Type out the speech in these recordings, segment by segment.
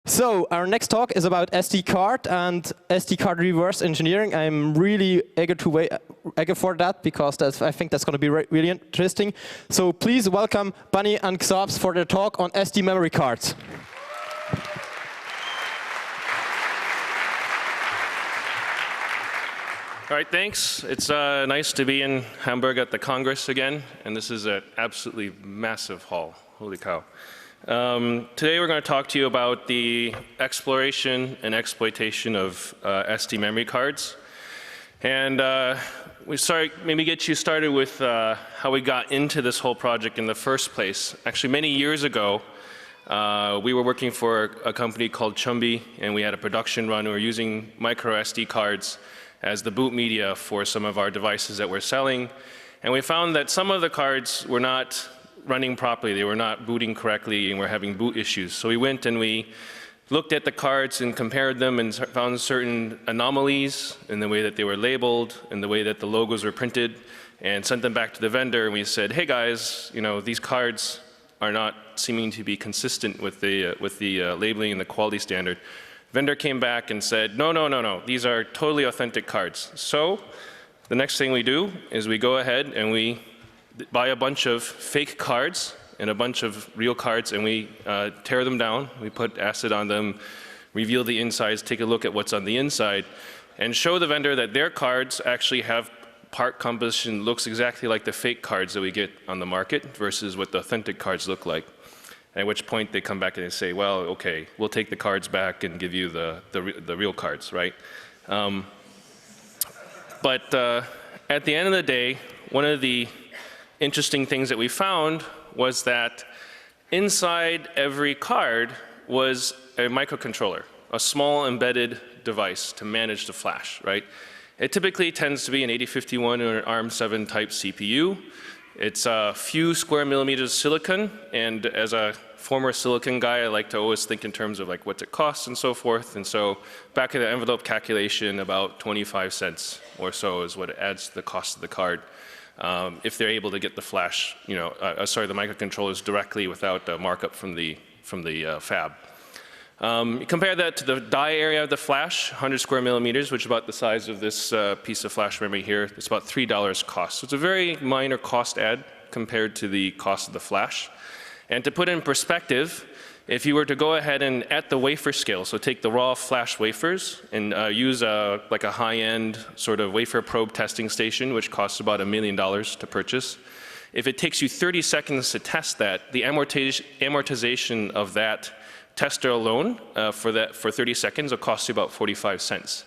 So our next talk is about SD card and SD card reverse engineering. I'm really eager for that because I think that's going to be really interesting. So please welcome Bunnie and Xobs for their talk on SD memory cards. All right, thanks. It's nice to be in Hamburg at the Congress again, and this is an absolutely massive hall. Holy cow. Today we're going to talk to you about the exploration and exploitation of SD memory cards. And maybe get you started with how we got into this whole project in the first place. Actually, many years ago, we were working for a company called Chumby, and we had a production run. We were using microSD cards as the boot media for some of our devices that we're selling. And we found that some of the cards were not running properly. They were not booting correctly and were having boot issues. So we went and we looked at the cards and compared them and found certain anomalies in the way that they were labeled and the way that the logos were printed, and sent them back to the vendor. And we said, hey guys, these cards are not seeming to be consistent with the labeling and the quality standard. Vendor came back and said, no, these are totally authentic cards. So the next thing we do is we go ahead and we buy a bunch of fake cards and a bunch of real cards, and we tear them down. We put acid on them, reveal the insides, take a look at what's on the inside, and show the vendor that their cards actually have part composition looks exactly like the fake cards that we get on the market versus what the authentic cards look like. At which point they come back and they say, well, okay, we'll take the cards back and give you the real cards, right? But at the end of the day, one of the interesting things that we found was that inside every card was a microcontroller, a small embedded device to manage the flash, right? It typically tends to be an 8051 or an ARM7 type CPU. It's a few square millimeters of silicon, and as a former silicon guy, I like to always think in terms of like what's it costs and so forth. And so back of the envelope calculation, about 25 cents or so is what it adds to the cost of the card. If they're able to get the flash, the microcontrollers directly without a markup from the fab. You compare that to the die area of the flash, 100 square millimeters, which is about the size of this piece of flash memory here. It's about $3 cost. So it's a very minor cost add compared to the cost of the flash. And to put in perspective, if you were to go ahead and at the wafer scale, so take the raw flash wafers and use like a high-end sort of wafer probe testing station, which costs about $1 million to purchase. If it takes you 30 seconds to test that, the amortization of that tester alone for 30 seconds will cost you about 45 cents.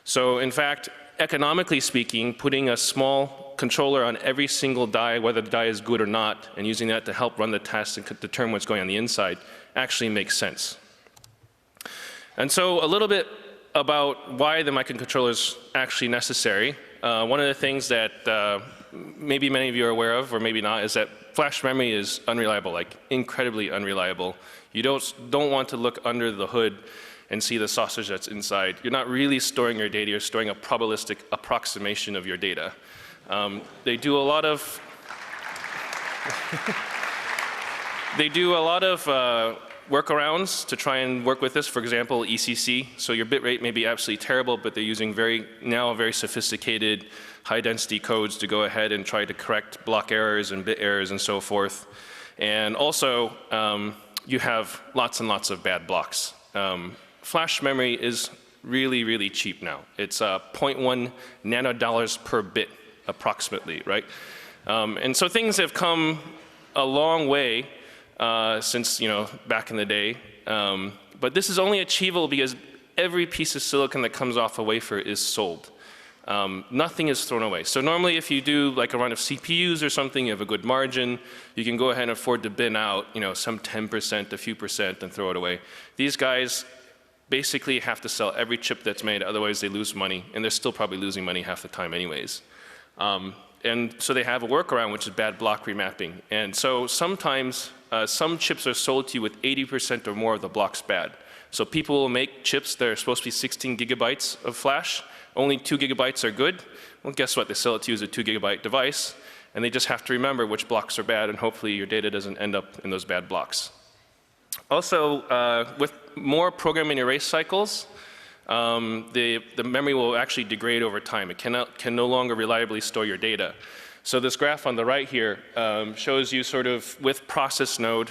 So in fact, economically speaking, putting a small controller on every single die, whether the die is good or not, and using that to help run the test and determine what's going on the inside, actually makes sense. And so a little bit about why the microcontroller is actually necessary. One of the things that maybe many of you are aware of, or maybe not, is that flash memory is unreliable, like incredibly unreliable. You don't want to look under the hood and see the sausage that's inside. You're not really storing your data, you're storing a probabilistic approximation of your data. They do a lot of workarounds to try and work with this. For example, ECC. So your bit rate may be absolutely terrible, but they're using now very sophisticated high density codes to go ahead and try to correct block errors and bit errors and so forth. And also, you have lots and lots of bad blocks. Flash memory is really, really cheap now. It's 0.1 nanodollars per bit, approximately, right? And so things have come a long way since back in the day. But this is only achievable because every piece of silicon that comes off a wafer is sold. Nothing is thrown away. So normally if you do like a run of CPUs or something, you have a good margin, you can go ahead and afford to bin out some 10%, a few percent, and throw it away. These guys basically have to sell every chip that's made, otherwise they lose money, and they're still probably losing money half the time anyways. And so they have a workaround, which is bad block remapping. And so sometimes some chips are sold to you with 80% or more of the blocks bad. So people will make chips that are supposed to be 16 gigabytes of flash, only 2 gigabytes are good. Well, guess what? They sell it to you as a 2 gigabyte device, and they just have to remember which blocks are bad, and hopefully your data doesn't end up in those bad blocks. Also, with more program and erase cycles, the memory will actually degrade over time. It can no longer reliably store your data. So this graph on the right here shows you sort of with process node,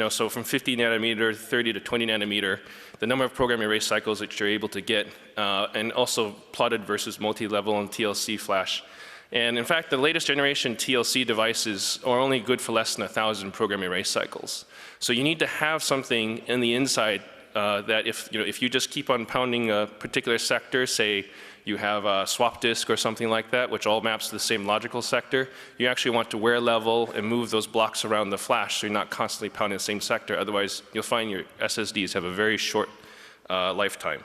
so from 50 nanometer, 30 to 20 nanometer, the number of program erase cycles that you're able to get, and also plotted versus multi-level and TLC flash. And in fact, the latest generation TLC devices are only good for less than 1,000 program erase cycles. So you need to have something in the inside that if you just keep on pounding a particular sector, say you have a swap disk or something like that, which all maps to the same logical sector, you actually want to wear level and move those blocks around the flash so you're not constantly pounding the same sector. Otherwise, you'll find your SSDs have a very short lifetime.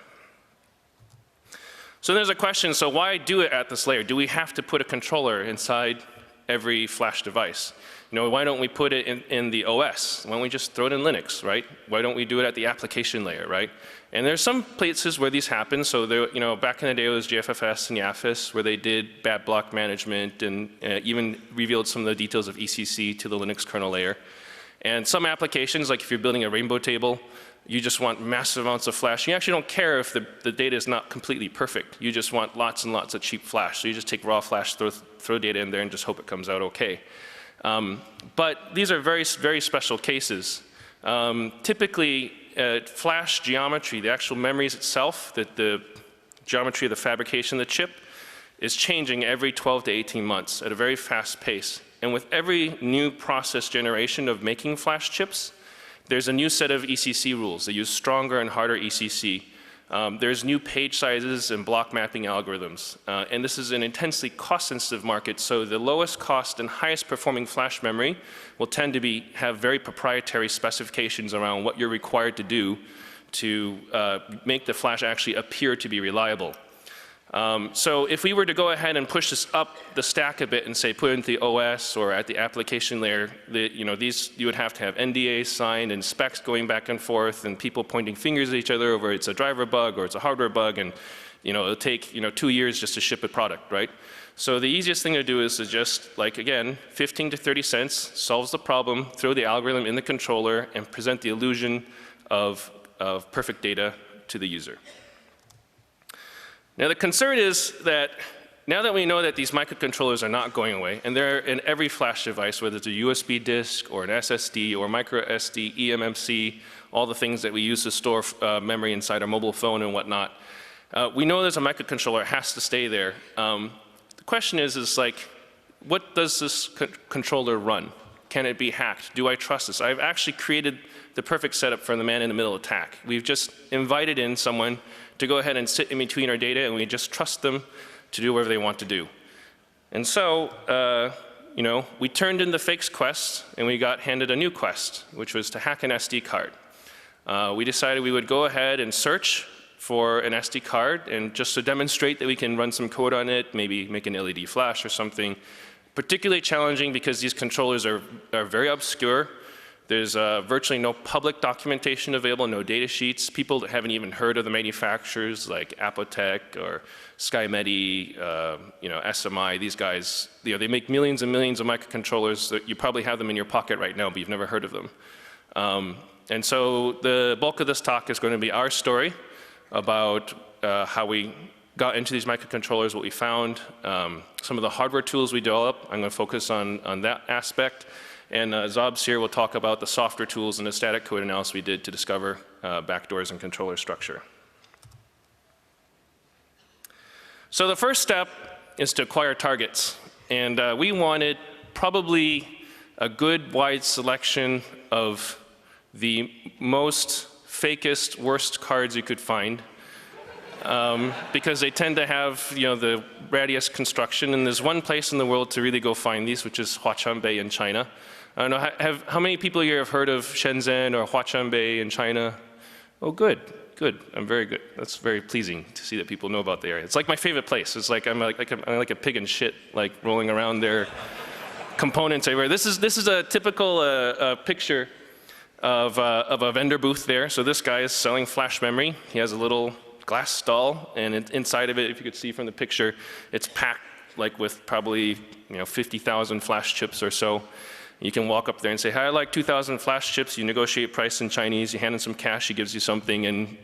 So there's a question, so why do it at this layer? Do we have to put a controller inside every flash device? Why don't we put it in the OS? Why don't we just throw it in Linux, right? Why don't we do it at the application layer, right? And there's some places where these happen. So there, back in the day it was JFFS and YAFIS where they did bad block management and even revealed some of the details of ECC to the Linux kernel layer. And some applications, like if you're building a rainbow table, you just want massive amounts of flash. You actually don't care if the data is not completely perfect. You just want lots and lots of cheap flash. So you just take raw flash, throw data in there, and just hope it comes out okay. But these are very, very special cases. Typically, flash geometry, the actual memories itself, the geometry of the fabrication of the chip, is changing every 12 to 18 months at a very fast pace. And with every new process generation of making flash chips, there's a new set of ECC rules. They use stronger and harder ECC. There's new page sizes and block mapping algorithms. And this is an intensely cost-sensitive market, so the lowest cost and highest performing flash memory will tend to have very proprietary specifications around what you're required to do to make the flash actually appear to be reliable. So if we were to go ahead and push this up the stack a bit and say put it into the OS or at the application layer, you would have to have NDAs signed and specs going back and forth and people pointing fingers at each other over it's a driver bug or it's a hardware bug, and it'll take 2 years just to ship a product, right? So the easiest thing to do is to just, like again, 15 to 30 cents solves the problem, throw the algorithm in the controller and present the illusion of perfect data to the user. Now the concern is that now that we know that these microcontrollers are not going away, and they're in every flash device, whether it's a USB disk or an SSD or microSD, eMMC, all the things that we use to store memory inside our mobile phone and whatnot, we know there's a microcontroller, it has to stay there. The question is like, what does this controller run? Can it be hacked? Do I trust this? I've actually created the perfect setup for the man-in-the-middle attack. We've just invited in someone to go ahead and sit in between our data, and we just trust them to do whatever they want to do. And so, we turned in the fakes quest, and we got handed a new quest, which was to hack an SD card. We decided we would go ahead and search for an SD card, and just to demonstrate that we can run some code on it, maybe make an LED flash or something. Particularly challenging because these controllers are very obscure. There's virtually no public documentation available, no data sheets. People that haven't even heard of the manufacturers like Apotec or SkyMedi, SMI, these guys, they make millions and millions of microcontrollers that you probably have them in your pocket right now, but you've never heard of them. And so the bulk of this talk is going to be our story about how we got into these microcontrollers, what we found, some of the hardware tools we developed. I'm going to focus on that aspect. And xobs here will talk about the software tools and the static code analysis we did to discover backdoors in controller structure. So the first step is to acquire targets. And we wanted probably a good wide selection of the most fakest, worst cards you could find. Because they tend to have the rattiest construction, and there's one place in the world to really go find these, which is Huaqiangbei in China. I don't know, how many people here have heard of Shenzhen or Huaqiangbei in China? Oh, good, good. I'm very good. That's very pleasing to see that people know about the area. It's like my favorite place. It's like I'm like a pig in shit, like rolling around there, components everywhere. This is a typical picture of a vendor booth there. So this guy is selling flash memory. He has a little glass stall, and inside of it, if you could see from the picture, it's packed like with probably 50,000 flash chips or so. You can walk up there and say, "Hi, I'd like 2,000 flash chips." You negotiate price in Chinese. You hand him some cash. He gives you something, and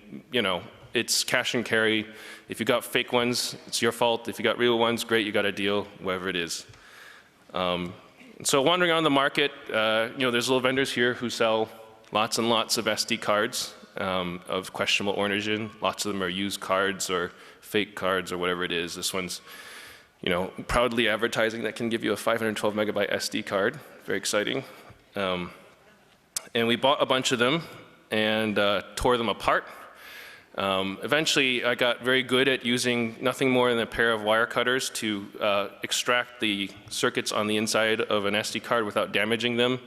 it's cash and carry. If you got fake ones, it's your fault. If you got real ones, great. You got a deal, whatever it is. So wandering around the market, there's little vendors here who sell lots and lots of SD cards of questionable origin. Lots of them are used cards or fake cards or whatever it is. This one's, proudly advertising that can give you a 512 megabyte SD card. Very exciting. And we bought a bunch of them and tore them apart. Eventually, I got very good at using nothing more than a pair of wire cutters to extract the circuits on the inside of an SD card without damaging them.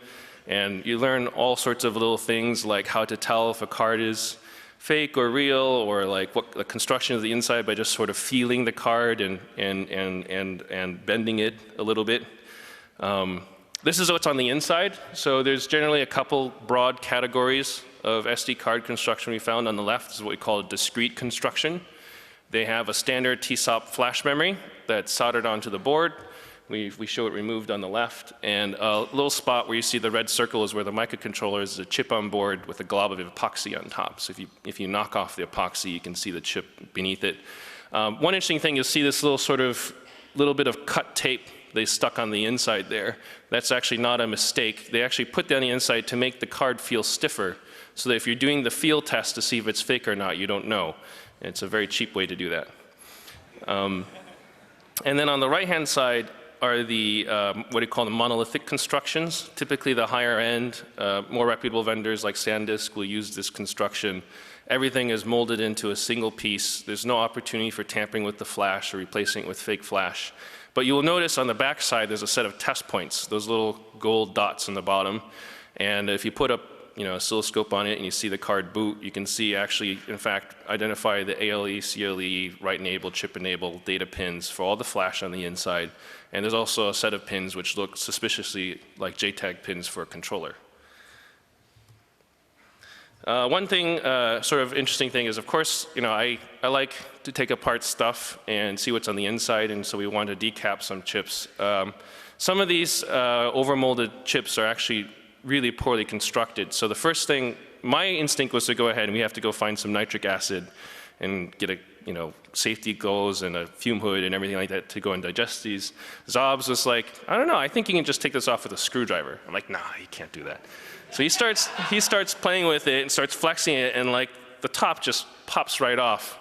And you learn all sorts of little things like how to tell if a card is fake or real, or like what the construction of the inside by just sort of feeling the card and bending it a little bit. This is what's on the inside. So there's generally a couple broad categories of SD card construction we found. On the left is what we call a discrete construction. They have a standard TSOP flash memory that's soldered onto the board. We show it removed on the left, and a little spot where you see the red circle is where the microcontroller is a chip on board with a glob of epoxy on top. So if you knock off the epoxy, you can see the chip beneath it. One interesting thing, you'll see this little bit of cut tape they stuck on the inside there. That's actually not a mistake. They actually put that on the inside to make the card feel stiffer, so that if you're doing the feel test to see if it's fake or not, you don't know. And it's a very cheap way to do that. And then on the right-hand side are the what we call the monolithic constructions. Typically the higher end, more reputable vendors like SanDisk will use this construction. Everything is molded into a single piece. There's no opportunity for tampering with the flash or replacing it with fake flash. But you will notice on the back side there's a set of test points, those little gold dots on the bottom. And if you put up a oscilloscope on it and you see the card boot, you can see actually, in fact, identify the ALE, CLE, write enable, chip enable data pins for all the flash on the inside. And there's also a set of pins which look suspiciously like JTAG pins for a controller. One thing, sort of interesting thing is, of course, I like to take apart stuff and see what's on the inside, and so we want to decap some chips. Some of these overmolded chips are actually really poorly constructed. So the first thing, my instinct was to go ahead and we have to go find some nitric acid and get a safety gauze and a fume hood and everything like that to go and digest these. Xobs was like, I don't know, I think you can just take this off with a screwdriver. I'm like, nah, you can't do that. So he starts playing with it and starts flexing it, and like the top just pops right off.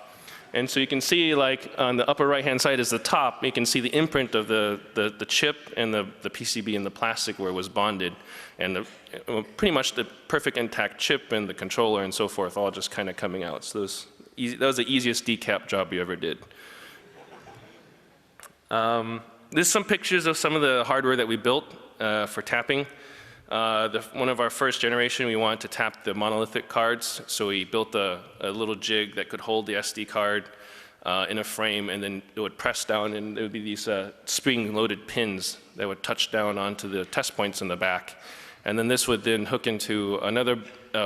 And so you can see, like, on the upper right-hand side is the top. You can see the imprint of the chip and the PCB and the plastic where it was bonded. And pretty much the perfect intact chip and the controller and so forth all just kind of coming out. So that was the easiest decap job we ever did. There's some pictures of some of the hardware that we built for tapping. One of our first generation, we wanted to tap the monolithic cards, so we built a little jig that could hold the SD card in a frame, and then it would press down, and there would be these spring-loaded pins that would touch down onto the test points in the back. And then this would then hook into another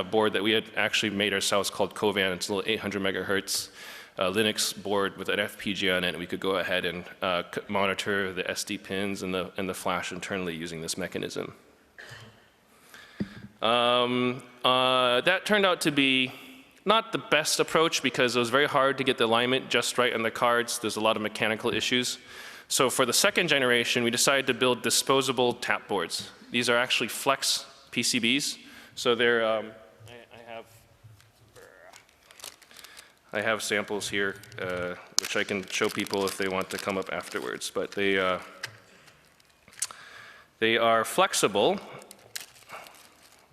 board that we had actually made ourselves called Covan. It's a little 800 megahertz Linux board with an FPGA on it, and we could go ahead and monitor the SD pins and the flash internally using this mechanism. That turned out to be not the best approach because it was very hard to get the alignment just right on the cards. There's a lot of mechanical issues. So for the second generation, we decided to build disposable tap boards. These are actually flex PCBs. So they're, I have samples here, which I can show people if they want to come up afterwards. But they are flexible.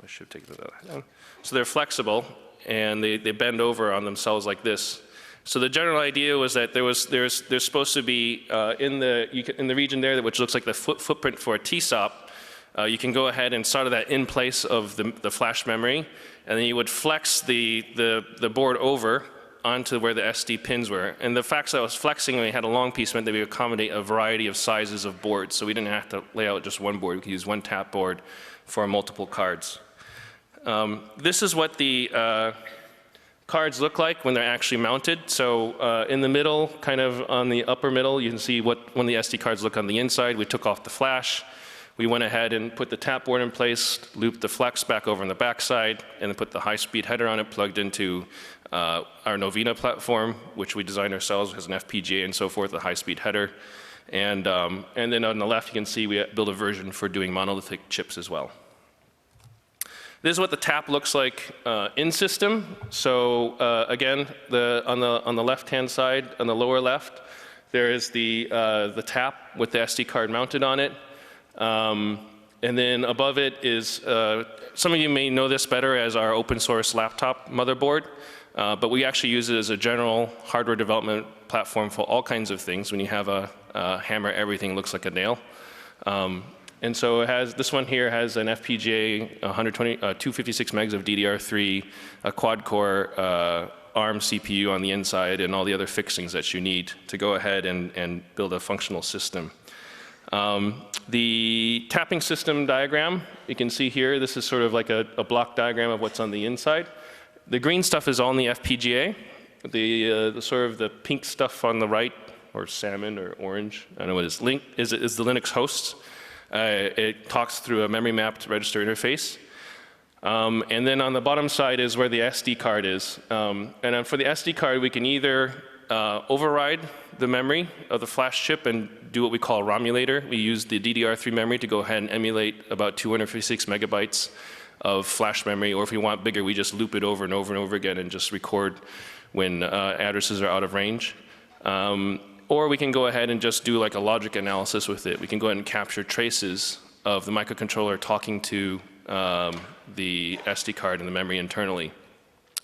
I should take that down. So they're flexible, and they bend over on themselves like this. So the general idea was that there's supposed to be in the region there, which looks like the footprint for a TSOP. You can go ahead and solder that in place of the flash memory, and then you would flex the board over onto where the SD pins were. And the fact that I was flexing when we had a long piece meant that we would accommodate a variety of sizes of boards. So we didn't have to lay out just one board. We could use one tap board for multiple cards. This is what the cards look like when they're actually mounted. So in the middle, kind of on the upper middle, you can see when the SD cards look on the inside. We took off the flash. We went ahead and put the tap board in place, looped the flex back over on the backside, and then put the high-speed header on it, plugged into our Novena platform, which we designed ourselves, has an FPGA and so forth, a high-speed header. And then on the left, you can see we built a version for doing monolithic chips as well. This is what the tap looks like in system. So again, on the left-hand side, on the lower left, there is the tap with the SD card mounted on it. And then above it is, some of you may know this better as our open source laptop motherboard, but we actually use it as a general hardware development platform for all kinds of things. When you have a hammer, everything looks like a nail. And so this one here has an FPGA, 256 megs of DDR3, a quad-core ARM CPU on the inside, and all the other fixings that you need to go ahead and build a functional system. The tapping system diagram, you can see here, this is sort of like a block diagram of what's on the inside. The green stuff is all in the FPGA. The sort of the pink stuff on the right, or salmon or orange, I don't know what it is, is the Linux hosts. It talks through a memory mapped register interface. And then on the bottom side is where the SD card is. And then for the SD card, we can either override the memory of the flash chip and do what we call a ROMulator. We use the DDR3 memory to go ahead and emulate about 256 megabytes of flash memory, or if we want bigger, we just loop it over and over and over again and just record when addresses are out of range. Or we can go ahead and just do like a logic analysis with it. We can go ahead and capture traces of the microcontroller talking to the SD card and the memory internally.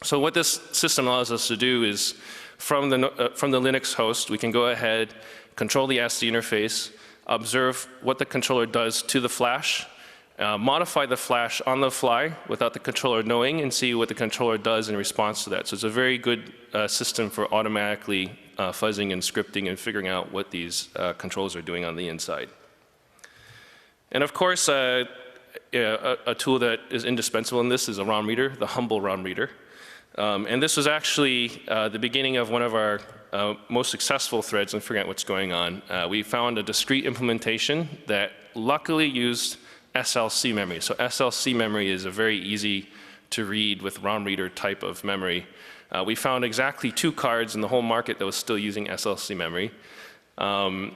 So what this system allows us to do is, from the Linux host, we can go ahead, control the SD interface, observe what the controller does to the flash, modify the flash on the fly without the controller knowing, and see what the controller does in response to that. So it's a very good system for automatically fuzzing and scripting and figuring out what these controls are doing on the inside. And of course, a tool that is indispensable in this is a ROM reader, the humble ROM reader. And this was actually the beginning of one of our most successful threads in figuring out what's going on. We found a discrete implementation that luckily used SLC memory. So SLC memory is a very easy to read with ROM reader type of memory. We found exactly 2 cards in the whole market that was still using SLC memory. And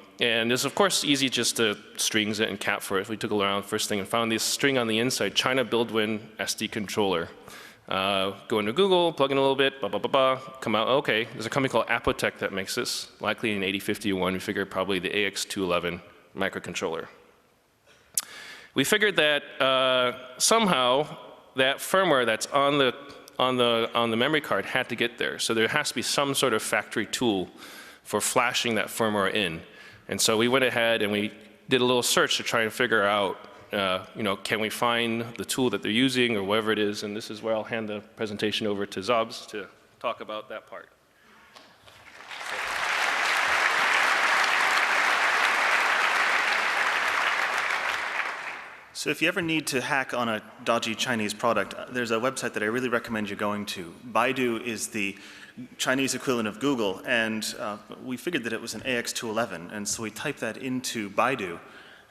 it's of course easy just to strings it and cap for it. We took a look around first thing and found this string on the inside, China Buildwin SD controller. Go into Google, plug in a little bit, blah, blah, blah, blah, come out, okay, there's a company called Apotec that makes this, likely in 8051, we figured probably the AX211 microcontroller. We figured that somehow that firmware that's on the memory card had to get there. So there has to be some sort of factory tool for flashing that firmware in. And so we went ahead and we did a little search to try and figure out, can we find the tool that they're using or whatever it is. And this is where I'll hand the presentation over to xobs to talk about that part. So if you ever need to hack on a dodgy Chinese product, there's a website that I really recommend you going to. Baidu is the Chinese equivalent of Google, and we figured that it was an AX211, and so we typed that into Baidu.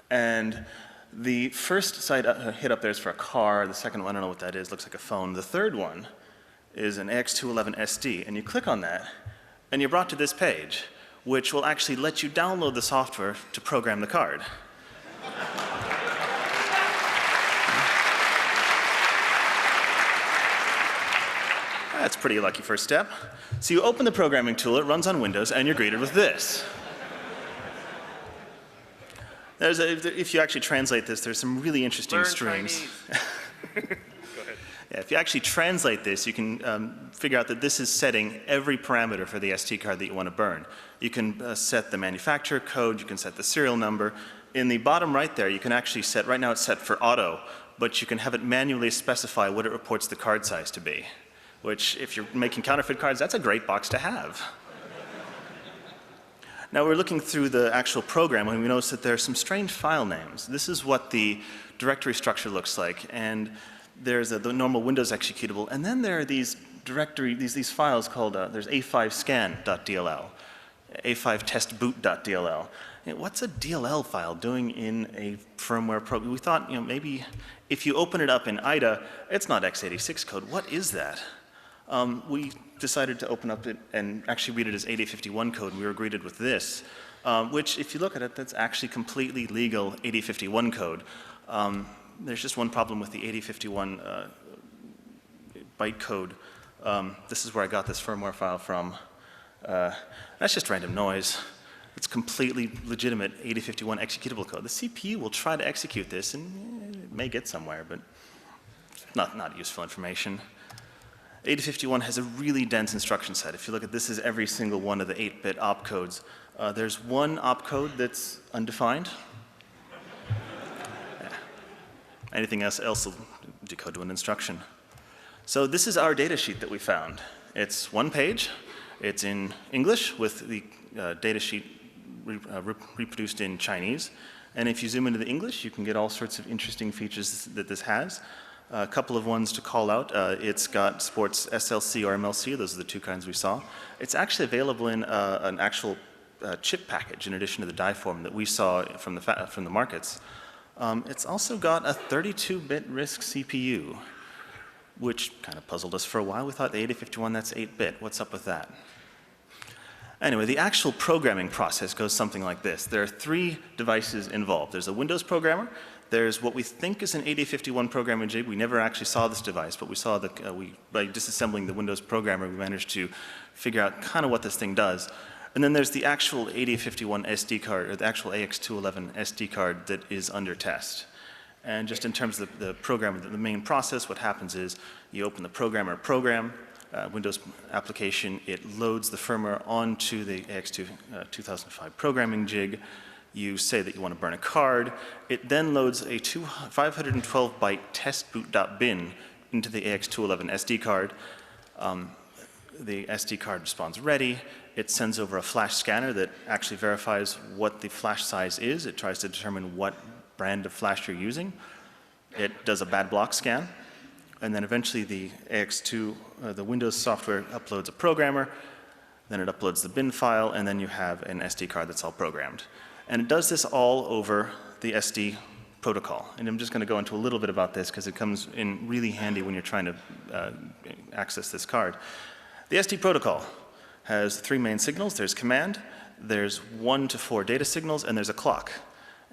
And the first site hit up there is for a car. The second one, I don't know what that is, looks like a phone. The third one is an AX211 SD, and you click on that, and you're brought to this page, which will actually let you download the software to program the card. That's a pretty lucky first step. So you open the programming tool, it runs on Windows, and you're greeted with this. If you actually translate this, there's some really interesting strings. Go ahead. Yeah, if you actually translate this, you can figure out that this is setting every parameter for the SD card that you want to burn. You can set the manufacturer code, you can set the serial number. In the bottom right there, you can actually set, right now it's set for auto, but you can have it manually specify what it reports the card size to be. Which, if you're making counterfeit cards, that's a great box to have. Now we're looking through the actual program and we notice that there are some strange file names. This is what the directory structure looks like, and there's the normal Windows executable, and then there are these these files called, there's a5scan.dll, a5testboot.dll. What's a DLL file doing in a firmware program. We thought, maybe if you open it up in IDA, it's not x86 code. What is that? We decided to open up it and actually read it as 8051 code, and we were greeted with this, which, if you look at it, that's actually completely legal 8051 code. There's just one problem with the 8051 byte code. This is where I got this firmware file from. That's just random noise. It's completely legitimate 8051 executable code. The CPU will try to execute this, and it may get somewhere, but not useful information. 8051 has a really dense instruction set. If you look at this, is every single one of the 8-bit opcodes. There's one opcode that's undefined. Yeah. Anything else will decode to an instruction. So this is our data sheet that we found. It's one page. It's in English with the data sheet reproduced in Chinese. And if you zoom into the English, you can get all sorts of interesting features that this has. A couple of ones to call out. It's got sports SLC or MLC. Those are the two kinds we saw. It's actually available in an actual chip package in addition to the die form that we saw from the markets. It's also got a 32-bit RISC CPU, which kind of puzzled us for a while. We thought the 8051, that's 8-bit. What's up with that? Anyway, the actual programming process goes something like this. There are 3 devices involved. There's a Windows programmer. There's what we think is an 8051 programming jig. We never actually saw this device, but we saw that by disassembling the Windows programmer, we managed to figure out kind of what this thing does. And then there's the actual 8051 SD card, or the actual AX211 SD card that is under test. And just in terms of the program, the main process, what happens is you open the programmer program, Windows application, it loads the firmware onto the AX2005 programming jig. You say that you want to burn a card. It then loads a 512-byte testboot.bin into the AX211 SD card. The SD card responds ready. It sends over a flash scanner that actually verifies what the flash size is. It tries to determine what brand of flash you're using. It does a bad block scan. And then eventually the the Windows software uploads a programmer. Then it uploads the bin file, and then you have an SD card that's all programmed. And it does this all over the SD protocol. And I'm just going to go into a little bit about this because it comes in really handy when you're trying to access this card. The SD protocol has 3 main signals. There's command, there's 1 to 4 data signals, and there's a clock.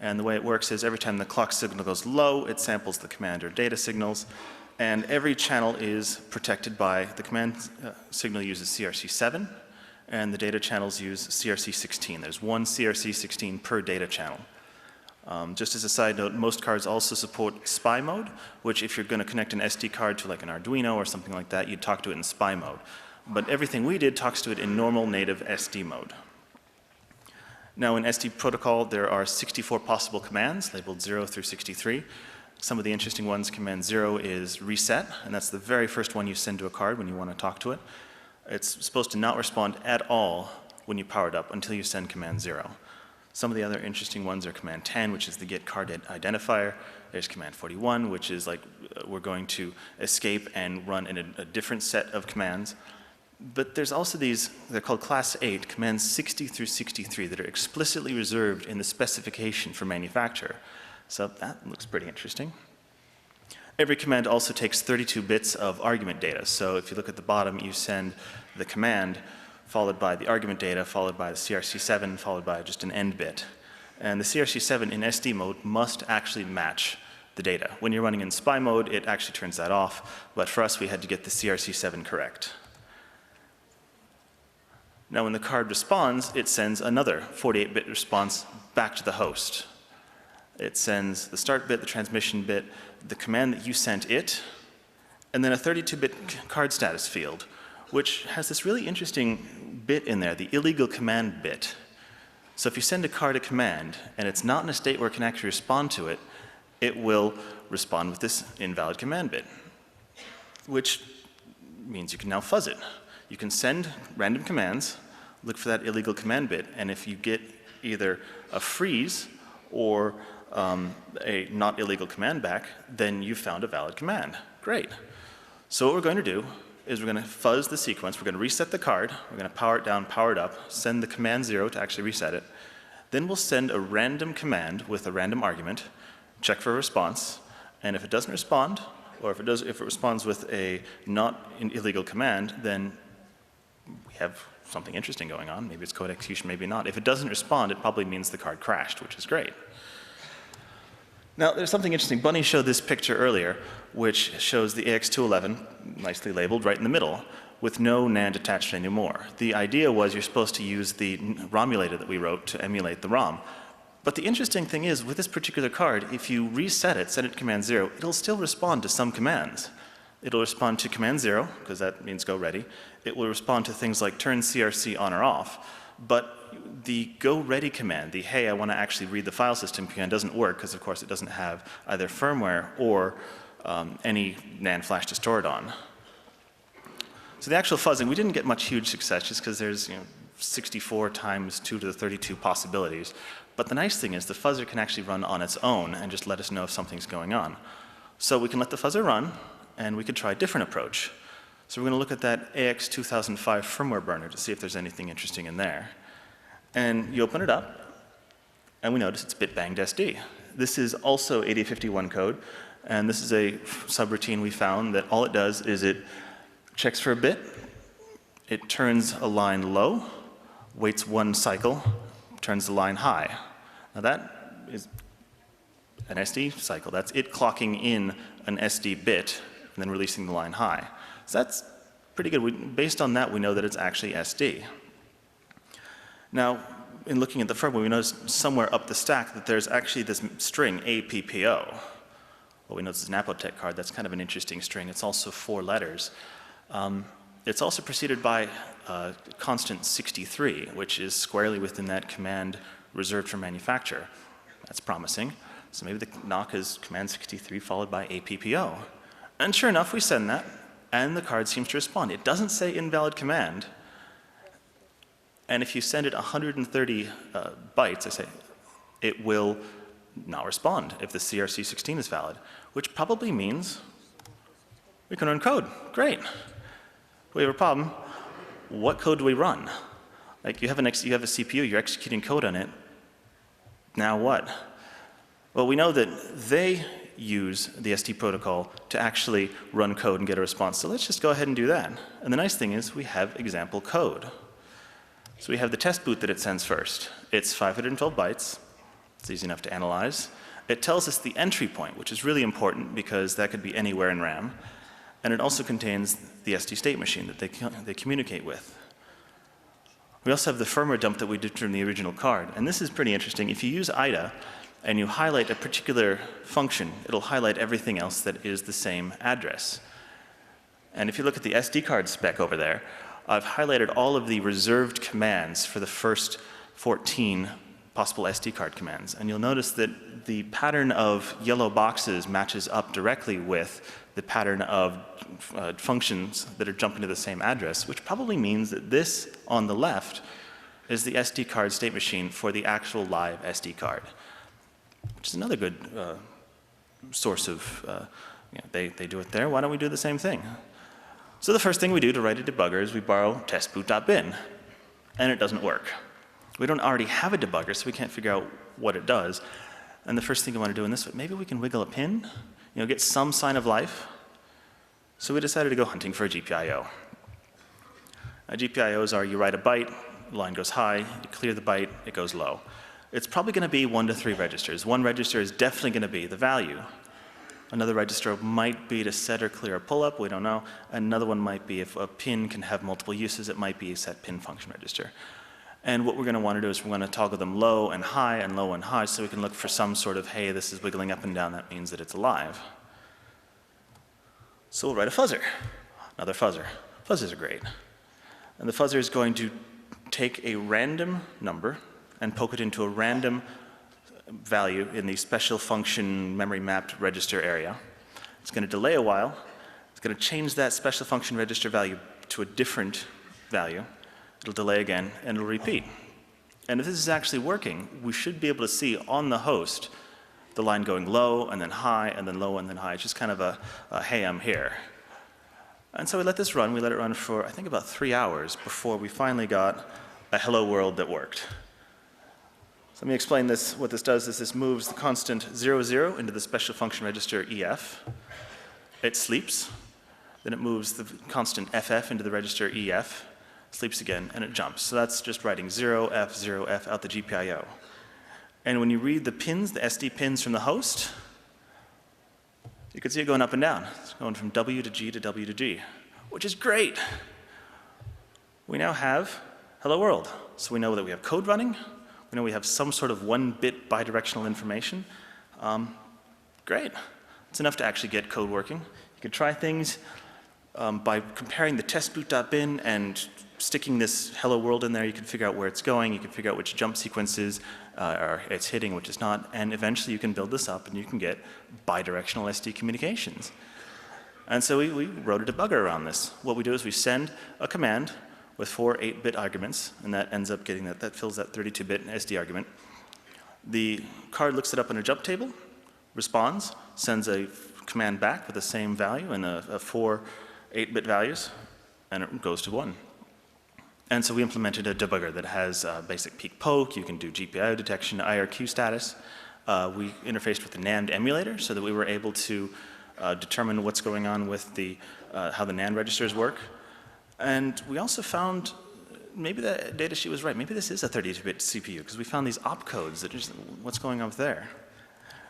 And the way it works is every time the clock signal goes low, it samples the command or data signals. And every channel is protected by the command signal uses CRC7, and the data channels use CRC16. There's 1 CRC16 per data channel. Just as a side note, most cards also support SPI mode, which if you're going to connect an SD card to like an Arduino or something like that, you'd talk to it in SPI mode. But everything we did talks to it in normal native SD mode. Now in SD protocol, there are 64 possible commands labeled 0 through 63. Some of the interesting ones, command 0 is reset, and that's the very first one you send to a card when you want to talk to it. It's supposed to not respond at all when you power it up until you send command 0. Some of the other interesting ones are command 10, which is the get card identifier. There's command 41, which is like we're going to escape and run in a different set of commands. But there's also these, they're called class 8, commands 60 through 63 that are explicitly reserved in the specification for manufacturer. So that looks pretty interesting. Every command also takes 32 bits of argument data. So if you look at the bottom, you send the command followed by the argument data, followed by the CRC7, followed by just an end bit. And the CRC7 in SD mode must actually match the data. When you're running in SPI mode, it actually turns that off. But for us, we had to get the CRC7 correct. Now when the card responds, it sends another 48-bit response back to the host. It sends the start bit, the transmission bit, the command that you sent it, and then a 32-bit card status field, which has this really interesting bit in there, the illegal command bit. So if you send a card a command, and it's not in a state where it can actually respond to it, it will respond with this invalid command bit, which means you can now fuzz it. You can send random commands, look for that illegal command bit, and if you get either a freeze or a not illegal command back, then you found a valid command. Great. So what we're going to do is we're going to fuzz the sequence. We're going to reset the card. We're going to power it down, power it up, send the command 0 to actually reset it. Then we'll send a random command with a random argument, check for a response, and if it doesn't respond, or if it responds with a not illegal command, then we have something interesting going on. Maybe it's code execution, maybe not. If it doesn't respond, it probably means the card crashed, which is great. Now, there's something interesting. Bunnie showed this picture earlier, which shows the AX211, nicely labeled, right in the middle, with no NAND attached anymore. The idea was you're supposed to use the ROMulator that we wrote to emulate the ROM. But the interesting thing is, with this particular card, if you reset it, set it to command 0, it'll still respond to some commands. It'll respond to command 0, because that means go ready. It will respond to things like turn CRC on or off. But the go ready command, the hey, I want to actually read the file system command, doesn't work, because of course it doesn't have either firmware or any NAND flash to store it on. So the actual fuzzing, we didn't get much huge success just because there's 64 times 2 to the 32 possibilities. But the nice thing is the fuzzer can actually run on its own and just let us know if something's going on. So we can let the fuzzer run, and we could try a different approach. So we're going to look at that AX2005 firmware burner to see if there's anything interesting in there. And you open it up, and we notice it's bit-banged SD. This is also 8051 code, and this is a subroutine we found that all it does is it checks for a bit, it turns a line low, waits 1 cycle, turns the line high. Now that is an SD cycle. That's it clocking in an SD bit and then releasing the line high. So that's pretty good. Based on that, we know that it's actually SD. Now, in looking at the firmware, we notice somewhere up the stack that there's actually this string, APPO. Well, we know this is an Apotec card. That's kind of an interesting string. It's also 4 letters. It's also preceded by constant 63, which is squarely within that command reserved for manufacture. That's promising. So maybe the knock is command 63 followed by APPO. And sure enough, we send that, and the card seems to respond. It doesn't say invalid command. And if you send it 130 bytes, I say, it will not respond if the CRC16 is valid, which probably means we can run code. Great. We have a problem. What code do we run? Like you have a CPU, you're executing code on it. Now what? Well, we know that they use the SD protocol to actually run code and get a response. So let's just go ahead and do that. And the nice thing is we have example code. So we have the test boot that it sends first. It's 512 bytes. It's easy enough to analyze. It tells us the entry point, which is really important because that could be anywhere in RAM. And it also contains the SD state machine that they communicate with. We also have the firmware dump that we did from the original card. And this is pretty interesting. If you use IDA and you highlight a particular function, it'll highlight everything else that is the same address. And if you look at the SD card spec over there, I've highlighted all of the reserved commands for the first 14 possible SD card commands. And you'll notice that the pattern of yellow boxes matches up directly with the pattern of functions that are jumping to the same address, which probably means that this on the left is the SD card state machine for the actual live SD card, which is another good source of, they do it there, why don't we do the same thing? So the first thing we do to write a debugger is we borrow testboot.bin, and it doesn't work. We don't already have a debugger, so we can't figure out what it does. And the first thing I want to do in this, maybe we can wiggle a pin, get some sign of life. So we decided to go hunting for a GPIO. GPIOs are you write a byte, the line goes high, you clear the byte, it goes low. It's probably going to be 1 to 3 registers. One register is definitely going to be the value. Another register might be to set or clear a pull-up, we don't know. Another one might be if a pin can have multiple uses, it might be a set pin function register. And what we're going to want to do is we're going to toggle them low and low and high so we can look for some sort of, hey, this is wiggling up and down, that means that it's alive. So we'll write a fuzzer, another fuzzer. Fuzzers are great. And the fuzzer is going to take a random number and poke it into a random value in the special function memory mapped register area. It's going to delay a while. It's going to change that special function register value to a different value. It'll delay again, and it'll repeat. And if this is actually working, we should be able to see on the host the line going low, and then high, and then low, and then high. It's just kind of a hey, I'm here. And so we let this run. We let it run for, I think, about 3 hours before we finally got a hello world that worked. So let me explain this. What this does is this moves the constant 0, 0 into the special function register EF. It sleeps. Then it moves the constant FF into the register EF, sleeps again, and it jumps. So that's just writing 0F out the GPIO. And when you read the pins, the SD pins from the host, you can see it going up and down. It's going from W to G to W to G, which is great. We now have hello world. So we know that we have code running. We know we have some sort of 1-bit bidirectional information. Great. It's enough to actually get code working. You can try things by comparing the testboot.bin and sticking this hello world in there. You can figure out where it's going. You can figure out which jump sequences it's hitting, which is not. And eventually you can build this up and you can get bidirectional SD communications. And so we wrote a debugger around this. What we do is we send a command with 4 8-bit arguments, and that ends up getting that fills that 32-bit SD argument. The card looks it up in a jump table, responds, sends a command back with the same value and a 4 8-bit values, and it goes to 1. And so we implemented a debugger that has basic peek poke. You can do GPIO detection, IRQ status. We interfaced with the NAND emulator so that we were able to determine what's going on with the how the NAND registers work. And we also found, maybe the data sheet was right, maybe this is a 32-bit CPU, because we found these opcodes that just, what's going on with there?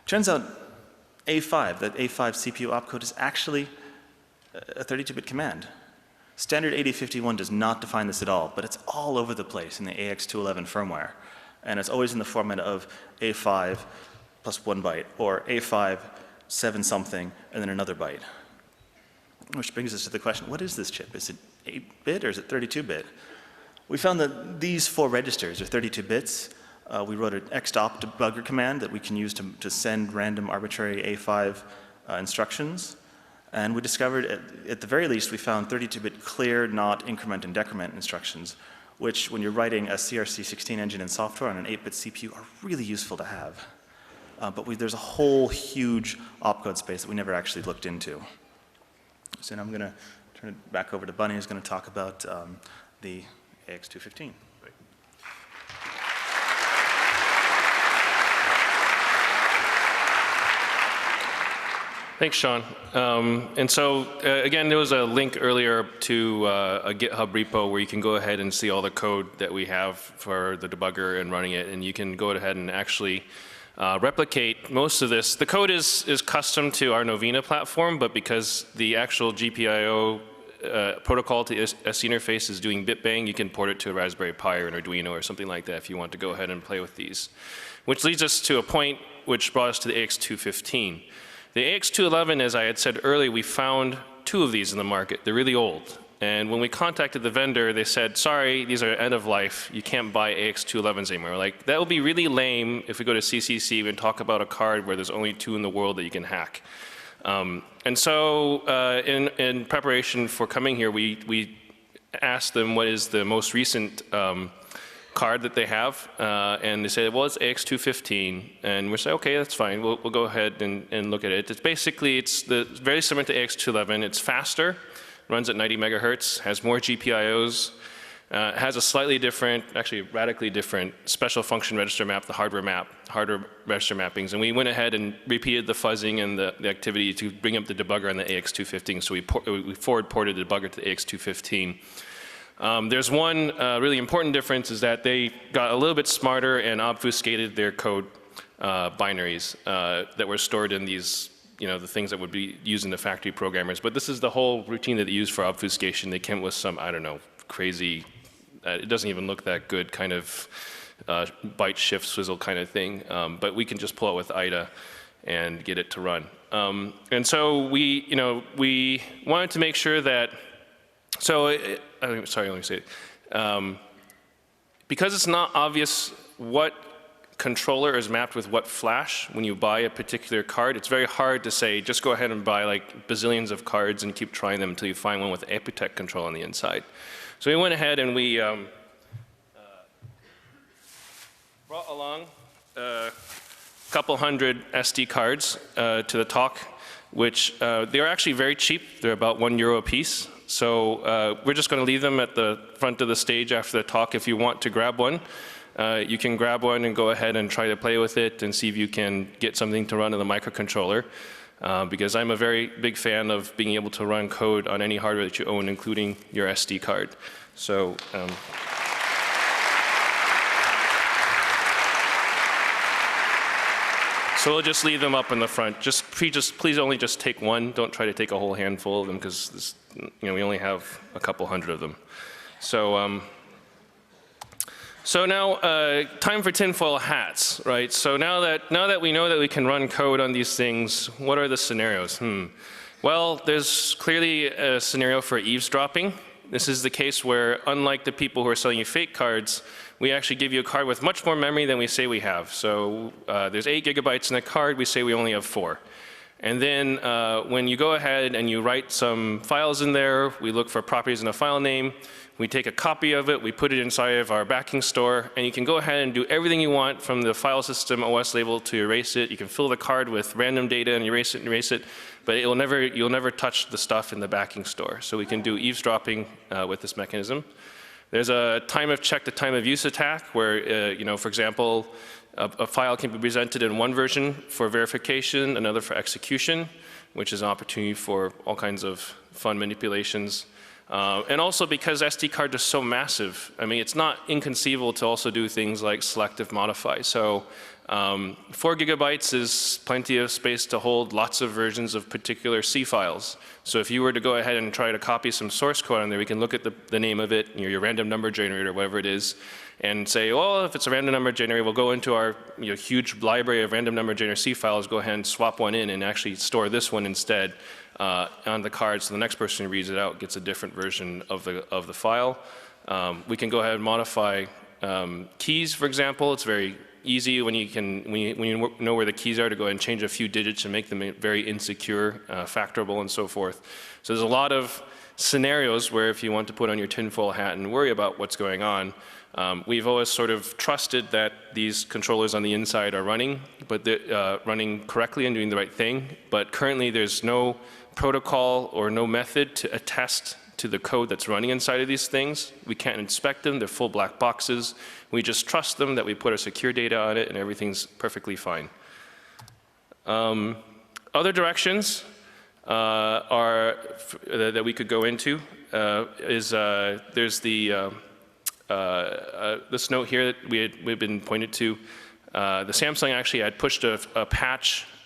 Turns out A5, that A5 CPU opcode is actually a 32-bit command. Standard 8051 does not define this at all, but it's all over the place in the AX211 firmware. And it's always in the format of A5 plus 1 byte, or A5 7 something, and then another byte. Which brings us to the question, what is this chip? Is it 8-bit or is it 32-bit? We found that these 4 registers are 32 bits. We wrote an xop debugger command that we can use to send random arbitrary A5 instructions. And we discovered, at the very least, we found 32-bit clear, not increment and decrement instructions, which when you're writing a CRC16 engine in software on an 8-bit CPU are really useful to have. But there's a whole huge opcode space that we never actually looked into. So now I'm going to turn it back over to Bunnie, who's going to talk about the AX215. Thanks, Sean. And so, again, there was a link earlier to a GitHub repo where you can go ahead and see all the code that we have for the debugger and running it, and you can go ahead and actually replicate most of this. The code is custom to our Novena platform, but because the actual GPIO protocol to SC interface is doing bit bang, you can port it to a Raspberry Pi or an Arduino or something like that if you want to go ahead and play with these. Which leads us to a point which brought us to the AX215. The AX211, as I had said earlier, we found 2 of these in the market. They're really old. And when we contacted the vendor, they said, sorry, these are end of life. You can't buy AX211s anymore. We're like, that would be really lame if we go to CCC and talk about a card where there's only 2 in the world that you can hack. And so in preparation for coming here, we asked them what is the most recent card that they have, and they say, well, it's AX215, and we say, okay, that's fine. We'll go ahead and look at it. It's basically, it's very similar to AX211. It's faster, runs at 90 megahertz, has more GPIOs, has a slightly different, actually radically different special function register map, the hardware register mappings, and we went ahead and repeated the fuzzing and the activity to bring up the debugger on the AX215. So we forward ported the debugger to the AX215. There's one really important difference is that they got a little bit smarter and obfuscated their code binaries that were stored in these, the things that would be used in the factory programmers. But this is the whole routine that they use for obfuscation. They came with some, I don't know, crazy, it doesn't even look that good kind of byte shift swizzle kind of thing. But we can just pull it with IDA and get it to run. And so we wanted to make sure that, sorry, let me say it. Because it's not obvious what controller is mapped with what flash when you buy a particular card, it's very hard to say, just go ahead and buy like bazillions of cards and keep trying them until you find one with Epitech control on the inside. So we went ahead and we brought along a couple hundred SD cards to the talk, which they're actually very cheap. They're about €1 a piece. So we're just going to leave them at the front of the stage after the talk if you want to grab one. you can grab one and go ahead and try to play with it and see if you can get something to run in the microcontroller. Because I'm a very big fan of being able to run code on any hardware that you own, including your SD card. So, so we'll just leave them up in the front. Please only just take one. Don't try to take a whole handful of them, because we only have a couple hundred of them. So, so now, time for tinfoil hats, right? So now that we know that we can run code on these things, what are the scenarios? Well, there's clearly a scenario for eavesdropping. This is the case where, unlike the people who are selling you fake cards, we actually give you a card with much more memory than we say we have. So there's 8 gigabytes in a card, we say we only have 4. And then when you go ahead and you write some files in there, we look for properties in a file name, we take a copy of it, we put it inside of our backing store, and you can go ahead and do everything you want from the file system OS label to erase it. You can fill the card with random data and erase it, but you'll never touch the stuff in the backing store. So we can do eavesdropping with this mechanism. There's a time of check to time of use attack where, for example, a file can be presented in one version for verification, another for execution, which is an opportunity for all kinds of fun manipulations. And also because SD cards are so massive, I mean, it's not inconceivable to also do things like selective modify. So 4 gigabytes is plenty of space to hold lots of versions of particular C files. So if you were to go ahead and try to copy some source code on there, we can look at the name of it, your random number generator, whatever it is, and say, well, if it's a random number generator, we'll go into our huge library of random number generator C files, go ahead and swap one in and actually store this one instead on the card, so the next person who reads it out gets a different version of the file. We can go ahead and modify keys, for example. It's very easy when you know where the keys are to go ahead and change a few digits and make them very insecure, factorable, and so forth. So there's a lot of scenarios where if you want to put on your tinfoil hat and worry about what's going on, we've always sort of trusted that these controllers on the inside are running, but they're running correctly and doing the right thing. But currently there's no protocol or no method to attest to the code that's running inside of these things. We can't inspect them, they're full black boxes. We just trust them that we put our secure data on it and everything's perfectly fine. Other directions that we could go into is there's this note here that we've been pointed to. The Samsung actually had pushed a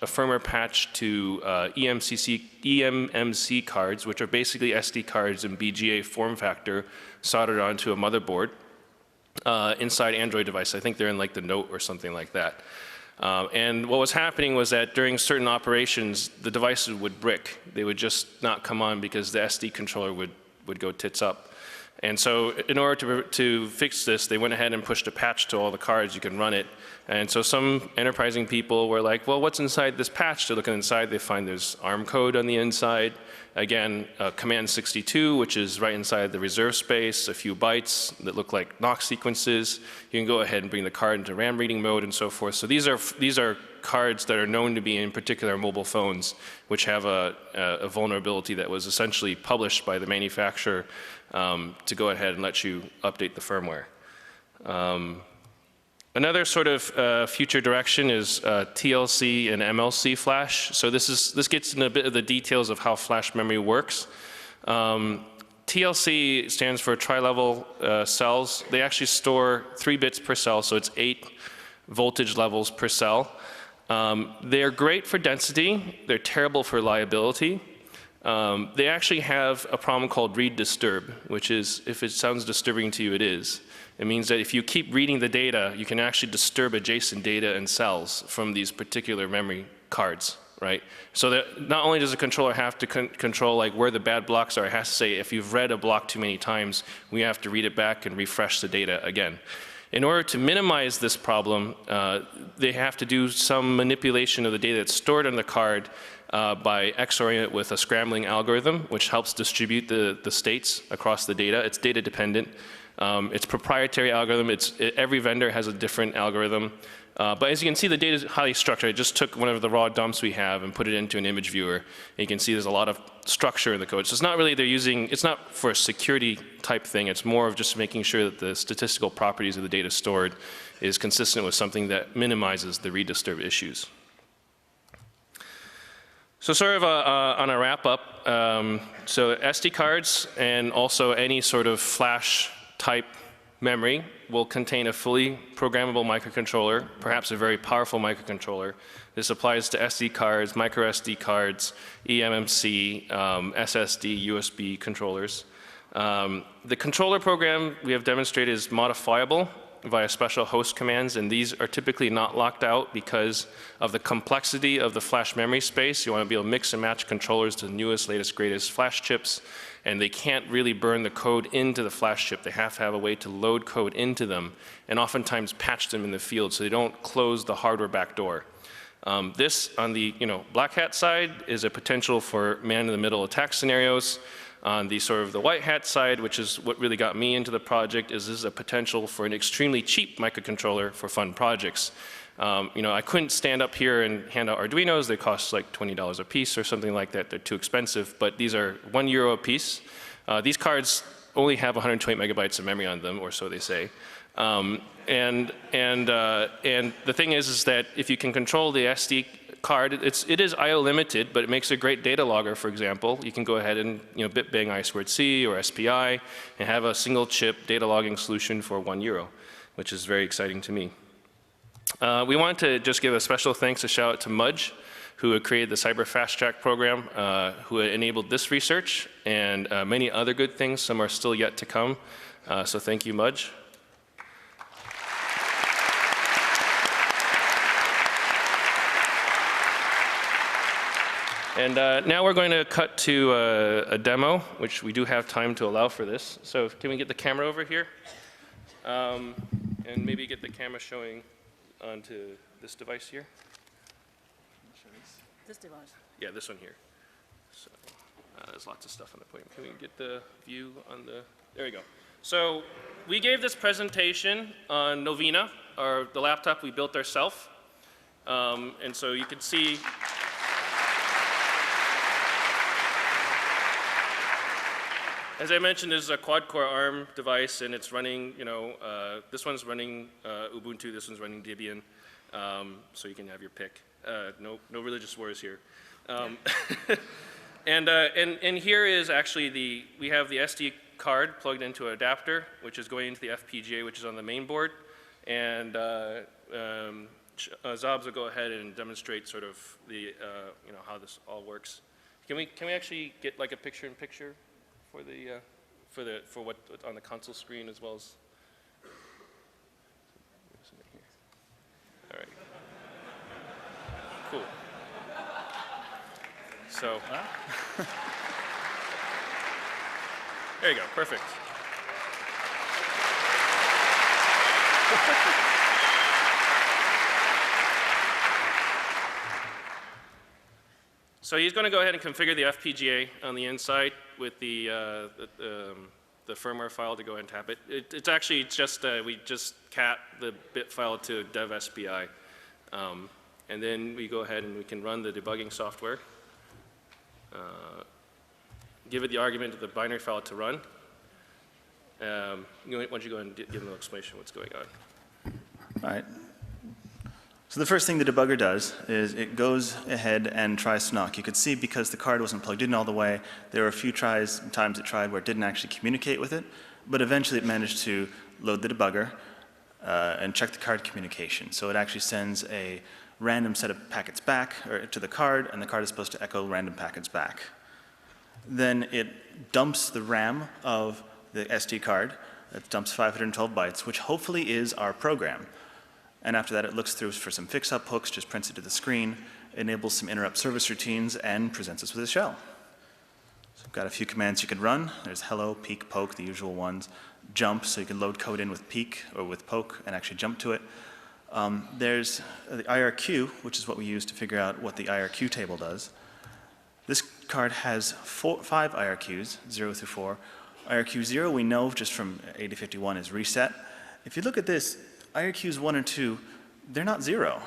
firmware patch to eMMC cards, which are basically SD cards in BGA form factor soldered onto a motherboard inside Android device. I think they're in like the Note or something like that. And what was happening was that during certain operations, the devices would brick. They would just not come on because the SD controller would go tits up. And so in order to fix this, they went ahead and pushed a patch to all the cards. You can run it. And so some enterprising people were like, well, what's inside this patch? They're looking inside. They find there's ARM code on the inside. Again, command 62, which is right inside the reserve space, a few bytes that look like Knox sequences. You can go ahead and bring the card into RAM reading mode and so forth. So these are cards that are known to be in particular mobile phones, which have a vulnerability that was essentially published by the manufacturer to go ahead and let you update the firmware. Another sort of future direction is TLC and MLC flash. So this gets into a bit of the details of how flash memory works. TLC stands for tri-level cells. They actually store 3 bits per cell, so it's 8 voltage levels per cell. They're great for density. They're terrible for reliability. They actually have a problem called read disturb, which is, if it sounds disturbing to you, it is. It means that if you keep reading the data, you can actually disturb adjacent data and cells from these particular memory cards, right? So that not only does the controller have to control like where the bad blocks are, it has to say if you've read a block too many times, we have to read it back and refresh the data again. In order to minimize this problem, they have to do some manipulation of the data that's stored on the card by XORing it with a scrambling algorithm, which helps distribute the states across the data. It's data dependent. It's proprietary algorithm. Every vendor has a different algorithm. But as you can see, the data is highly structured. I just took one of the raw dumps we have and put it into an image viewer. And you can see there's a lot of structure in the code. So it's not really it's not for a security type thing. It's more of just making sure that the statistical properties of the data stored is consistent with something that minimizes the read disturb issues. So sort of on a wrap up, so SD cards and also any sort of flash type memory will contain a fully programmable microcontroller, perhaps a very powerful microcontroller. This applies to SD cards, microSD cards, eMMC, SSD, USB controllers. The controller program we have demonstrated is modifiable via special host commands, and these are typically not locked out because of the complexity of the flash memory space. You want to be able to mix and match controllers to the newest, latest, greatest flash chips, and they can't really burn the code into the flash chip. They have to have a way to load code into them and oftentimes patch them in the field so they don't close the hardware backdoor. This, on the black hat side, is a potential for man-in-the-middle attack scenarios. On the sort of the white hat side, which is what really got me into the project, is this is a potential for an extremely cheap microcontroller for fun projects. I couldn't stand up here and hand out Arduinos. They cost like $20 a piece or something like that. They're too expensive, but these are €1 a piece. These cards only have 128 megabytes of memory on them, or so they say. And the thing is that if you can control the SD card, it is IO limited, but it makes a great data logger, for example. You can go ahead and bit bang I2C or SPI and have a single chip data logging solution for €1, which is very exciting to me. We want to just give a special thanks, a shout out to Mudge, who had created the Cyber Fast Track program, who had enabled this research and many other good things. Some are still yet to come. So thank you, Mudge. And now we're going to cut to a demo, which we do have time to allow for this. So can we get the camera over here? And maybe get the camera showing onto this device here. This device? Yeah, this one here. So there's lots of stuff on the point. Can we get the view on the, there we go. So we gave this presentation on Novena, the laptop we built ourselves. And so you can see, as I mentioned, this is a quad-core ARM device, and it's running, this one's running Ubuntu, this one's running Debian, so you can have your pick. No religious wars here. And here is actually we have the SD card plugged into an adapter, which is going into the FPGA, which is on the main board. And xobs will go ahead and demonstrate sort of the, how this all works. Can we actually get like a picture-in-picture? For what's on the console screen as well as. All right. Cool. So. There you go. Perfect. So he's going to go ahead and configure the FPGA on the inside with the firmware file to go ahead and tap it. It's actually just, we just cat the bit file to dev SPI. And then we go ahead and we can run the debugging software. Give it the argument of the binary file to run. Why don't you go ahead and give them an explanation of what's going on. All right. So the first thing the debugger does is it goes ahead and tries to knock. You could see because the card wasn't plugged in all the way, there were a few times it tried where it didn't actually communicate with it, but eventually it managed to load the debugger and check the card communication. So it actually sends a random set of packets back to the card, and the card is supposed to echo random packets back. Then it dumps the RAM of the SD card. It dumps 512 bytes, which hopefully is our program. And after that, it looks through for some fix-up hooks, just prints it to the screen, enables some interrupt service routines, and presents us with a shell. So we've got a few commands you can run. There's hello, peek, poke, the usual ones. Jump, so you can load code in with peek or with poke and actually jump to it. There's the IRQ, which is what we use to figure out what the IRQ table does. This card has 5 IRQs, 0 through 4. IRQ 0 we know just from 8051 is reset. If you look at this, IRQs 1 and 2 they're not 0.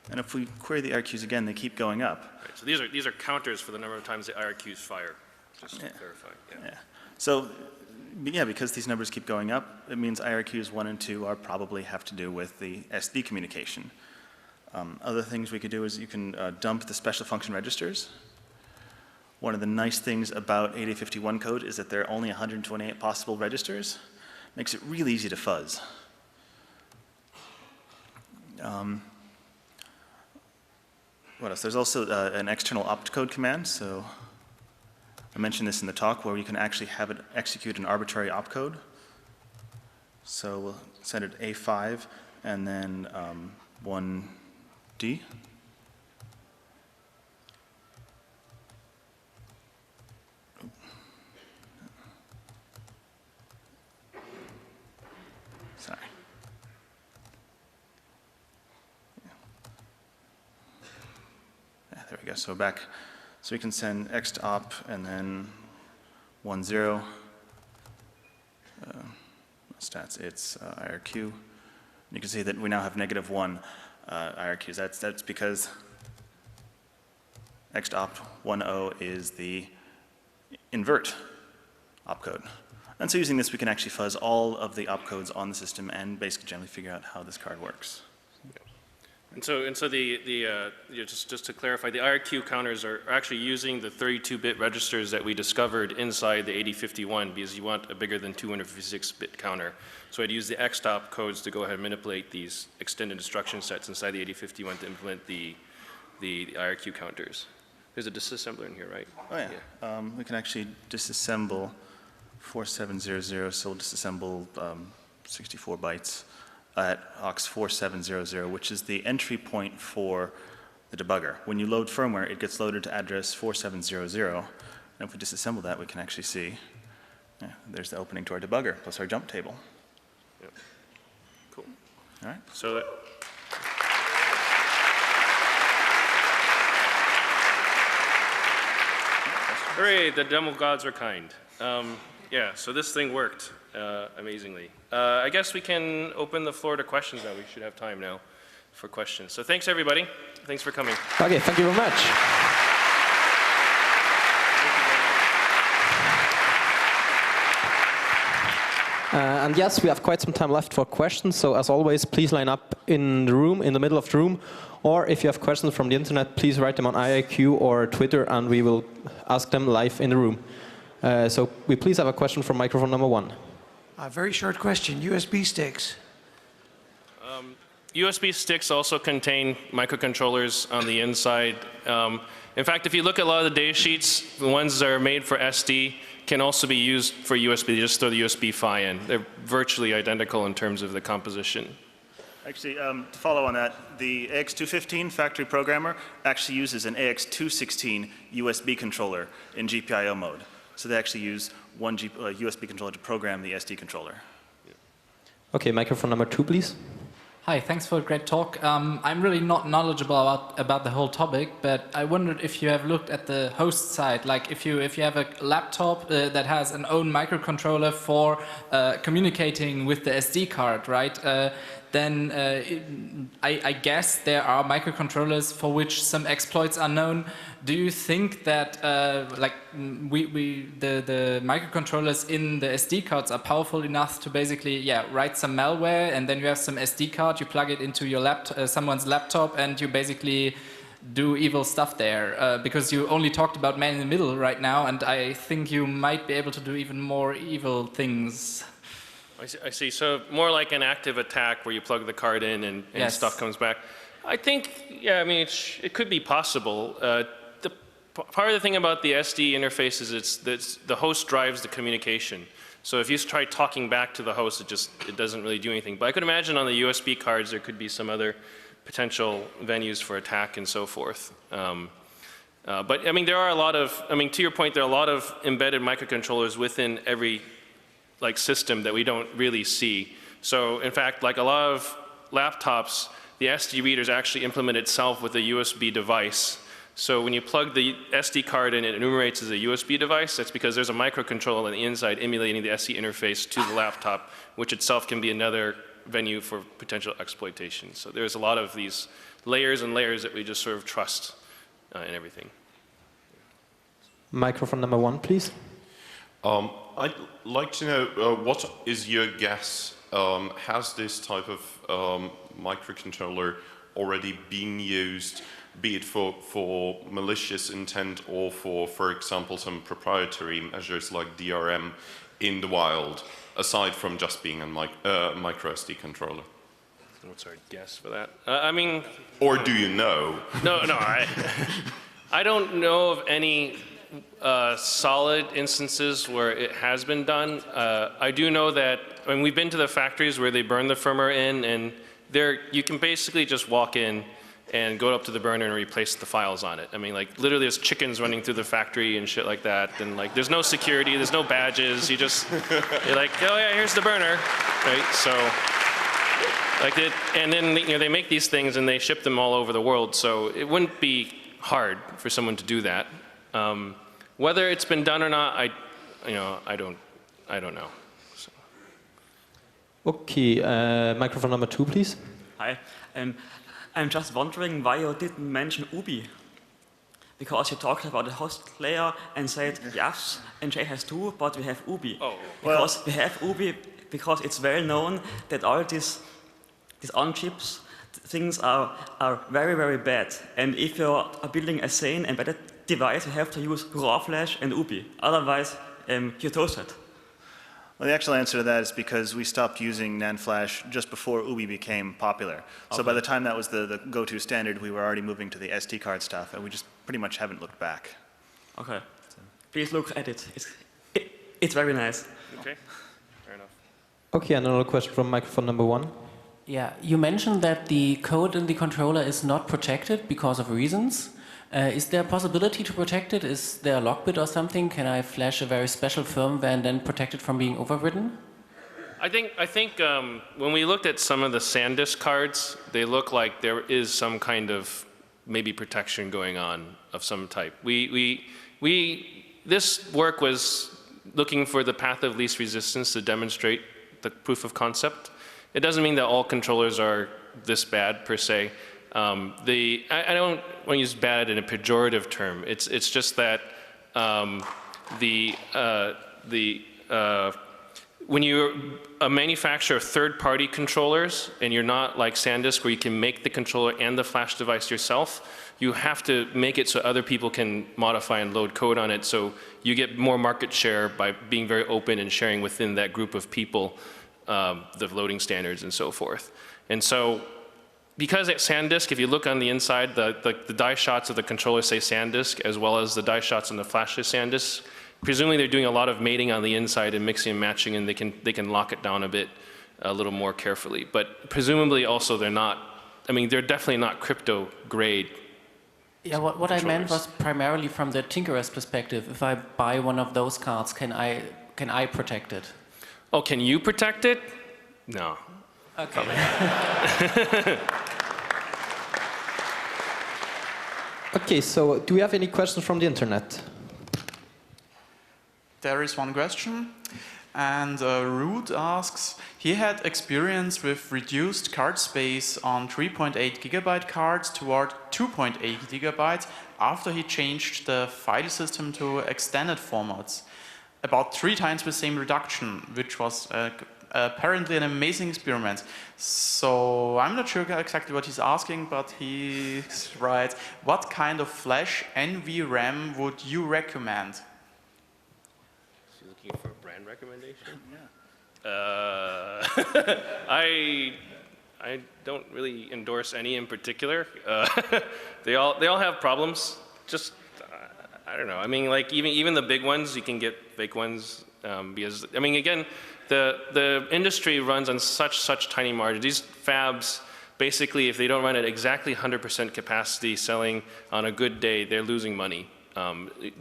And if we query the IRQs again, they keep going up. Right, so these are counters for the number of times the IRQs fire, just to clarify. Yeah. So, yeah, because these numbers keep going up, it means IRQs 1 and 2 probably have to do with the SD communication. Other things we could do is you can dump the special function registers. One of the nice things about 8051 code is that there are only 128 possible registers. Makes it really easy to fuzz. What else? There's also an external opcode command. So I mentioned this in the talk, where you can actually have it execute an arbitrary opcode. So we'll set it A5 and then 1D. Sorry. Yeah, there we go. So back, so we can send X to op and then 1, 0. Stats, it's IRQ. You can see that we now have -1 IRQs. That's because X to op 1, 0 is the invert opcode. And so using this, we can actually fuzz all of the opcodes on the system and basically generally figure out how this card works. And so just to clarify, the IRQ counters are actually using the 32-bit registers that we discovered inside the 8051, because you want a bigger than 256-bit counter. So I'd use the xstop codes to go ahead and manipulate these extended instruction sets inside the 8051 to implement the IRQ counters. There's a disassembler in here, right? Oh yeah. We can actually disassemble 4700, so we'll disassemble 64 bytes at aux 4700, which is the entry point for the debugger. When you load firmware, it gets loaded to address 4700, and if we disassemble that, we can actually see, there's the opening to our debugger, plus our jump table. Yep. Cool. All right. So hooray, the demo gods are kind. Yeah, so this thing worked amazingly. I guess we can open the floor to questions now. We should have time now for questions. So thanks, everybody. Thanks for coming. Okay, thank you very much. And yes, we have quite some time left for questions. So as always, please line up in the room, in the middle of the room. Or if you have questions from the internet, please write them on IIQ or Twitter, and we will ask them live in the room. So we please have a question from microphone number 1. A very short question. USB sticks. USB sticks also contain microcontrollers on the inside. In fact, if you look at a lot of the data sheets, the ones that are made for SD can also be used for USB. You just throw the USB PHY in. They're virtually identical in terms of the composition. Actually, to follow on that, the AX215 factory programmer actually uses an AX216 USB controller in GPIO mode. So they actually use one USB controller to program the SD controller. Okay, microphone number 2, please. Hi, thanks for a great talk. I'm really not knowledgeable about the whole topic, but I wondered if you have looked at the host side. Like if you have a laptop that has an own microcontroller for communicating with the SD card, right? Then I guess there are microcontrollers for which some exploits are known. Do you think that like the microcontrollers in the SD cards are powerful enough to basically write some malware, and then you have some SD card, you plug it into your someone's laptop, and you basically do evil stuff there? Because you only talked about man in the middle right now, and I think you might be able to do even more evil things. I see. So more like an active attack where you plug the card in and Yes. stuff comes back. I think, yeah, I mean, it could be possible. Part of the thing about the SD interface is the host drives the communication. So if you try talking back to the host, it doesn't really do anything. But I could imagine on the USB cards there could be some other potential venues for attack and so forth. But I mean, there are a lot of, I mean, to your point, there are a lot of embedded microcontrollers within every system that we don't really see. So in fact, like a lot of laptops, the SD reader is actually implemented itself with a USB device. So when you plug the SD card in, it enumerates as a USB device. That's because there's a microcontroller on the inside emulating the SD interface to the laptop, which itself can be another venue for potential exploitation. So there's a lot of these layers and layers that we just sort of trust in everything. Microphone number 1, please. I'd like to know what is your guess? Has this type of microcontroller already been used, be it for malicious intent or for example, some proprietary measures like DRM in the wild, aside from just being a microSD controller? What's our guess for that? I mean... Or do you know? No, I don't know of any solid instances where it has been done. I do know that when we've been to the factories where they burn the firmware in, and you can basically just walk in and go up to the burner and replace the files on it. I mean, like literally there's chickens running through the factory and shit like that, and like there's no security, there's no badges. You're like, oh yeah, here's the burner, right? So, like and then they make these things and they ship them all over the world. So it wouldn't be hard for someone to do that. Whether it's been done or not, I don't know. So. Okay, microphone number 2, please. Hi, I'm just wondering why you didn't mention UBI. Because you talked about the host layer and said, yes, NJ has 2, but we have UBI. Oh. Because we have UBI because it's well known that all these on-chips things are very, very bad. And if you are building a sane embedded device, you have to use raw flash and UBI. Otherwise, you're toasted. Well, the actual answer to that is because we stopped using NAND flash just before UBI became popular. So by the time that was the go-to standard, we were already moving to the SD card stuff, and we just pretty much haven't looked back. Okay. Please look at it. It's very nice. Okay, fair enough. Okay, another question from microphone number 1. Yeah, you mentioned that the code in the controller is not protected because of reasons. Is there a possibility to protect it? Is there a lockbit or something? Can I flash a very special firmware and then protect it from being overwritten? I think when we looked at some of the SanDisk cards, they look like there is some kind of maybe protection going on of some type. This work was looking for the path of least resistance to demonstrate the proof of concept. It doesn't mean that all controllers are this bad per se. I don't want to use bad in a pejorative term. It's just that when you're a manufacturer of third-party controllers and you're not like SanDisk where you can make the controller and the flash device yourself, you have to make it so other people can modify and load code on it, so you get more market share by being very open and sharing within that group of people the loading standards and so forth. And so because at SanDisk, if you look on the inside, the die shots of the controller say SanDisk, as well as the die shots on the flash say SanDisk. Presumably they're doing a lot of mating on the inside and mixing and matching, and they can lock it down a little more carefully. But presumably also they're not, I mean, they're definitely not crypto grade. Yeah, what I meant was primarily from the tinkerer's perspective. If I buy one of those cards, can I protect it? Oh, can you protect it? No. Okay. Okay, so do we have any questions from the internet? There is one question, and Root asks, he had experience with reduced card space on 3.8 gigabyte cards toward 2.8 gigabytes after he changed the file system to extended formats. About 3 times the same reduction, which was apparently an amazing experiment. So I'm not sure exactly what he's asking, but he writes, what kind of flash NVRAM would you recommend? She's looking for a brand recommendation? Yeah. I don't really endorse any in particular. They all have problems. Just I don't know. I mean, like even the big ones, you can get fake ones because I mean, again, the industry runs on such tiny margins. These fabs, basically, if they don't run at exactly 100% capacity, selling on a good day, they're losing money.